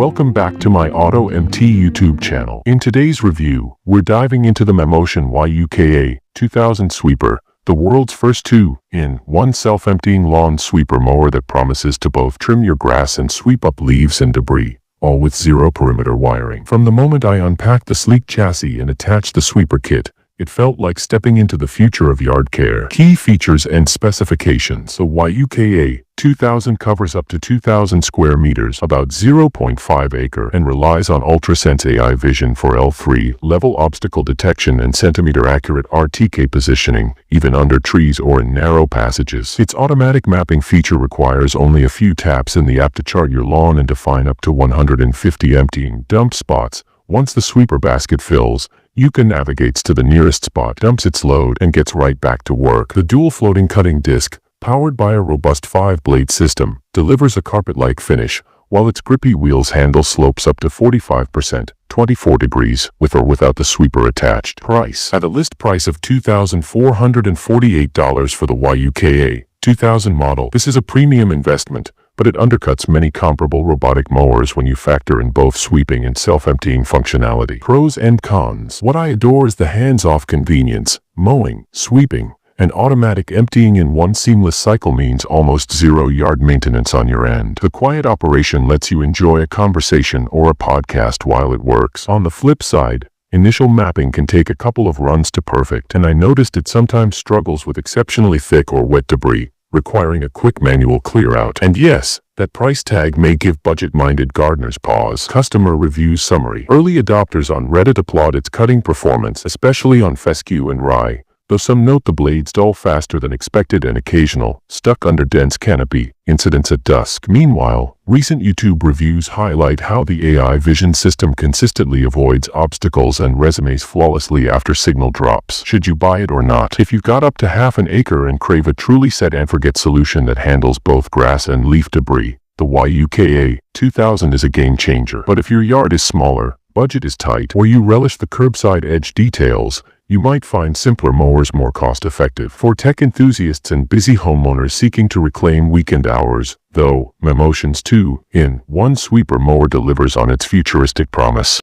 welcome back to my Auto MT YouTube channel. In today's review, we're diving into the Motion YUKA 2000 sweeper, the world's first 2-in-1 self-emptying lawn sweeper mower that promises to both trim your grass and sweep up leaves and debris, all with zero perimeter wiring. From the moment I unpacked the sleek chassis and attached the sweeper kit, it felt like stepping into the future of yard care. Key features and specifications. The YUKA 2000 covers up to 2,000 square meters, about 0.5 acre, and relies on UltraSense AI vision for L3 level obstacle detection and centimeter-accurate RTK positioning, even under trees or in narrow passages. Its automatic mapping feature requires only a few taps in the app to chart your lawn and define up to 150 emptying dump spots. Once the sweeper basket fills, YUKA navigates to the nearest spot, dumps its load, and gets right back to work. The dual floating cutting disc, powered by a robust 5-blade system, delivers a carpet-like finish, while its grippy wheels handle slopes up to 45%, 24 degrees, with or without the sweeper attached. Price. At a list price of $2,448 for the YUKA 2000 model, this is a premium investment, but it undercuts many comparable robotic mowers when you factor in both sweeping and self-emptying functionality. Pros and cons. What I adore is the hands-off convenience. Mowing, sweeping, and automatic emptying in one seamless cycle means almost zero yard maintenance on your end. The quiet operation lets you enjoy a conversation or a podcast while it works. On the flip side, initial mapping can take a couple of runs to perfect, and I noticed it sometimes struggles with exceptionally thick or wet debris, requiring a quick manual clear-out. And yes, that price tag may give budget-minded gardeners pause. Customer reviews summary. Early adopters on Reddit applaud its cutting performance, especially on fescue and rye, though some note the blades dull faster than expected and occasional, stuck under dense canopy, incidents at dusk. Meanwhile, recent YouTube reviews highlight how the AI vision system consistently avoids obstacles and resumes flawlessly after signal drops. Should you buy it or not? If you've got up to half an acre and crave a truly set-and-forget solution that handles both grass and leaf debris, the YUKA 2000 is a game-changer. But if your yard is smaller, budget is tight, or you relish the curbside edge details, you might find simpler mowers more cost-effective. For tech enthusiasts and busy homeowners seeking to reclaim weekend hours, though, Motion's 2-in-1 sweeper mower delivers on its futuristic promise.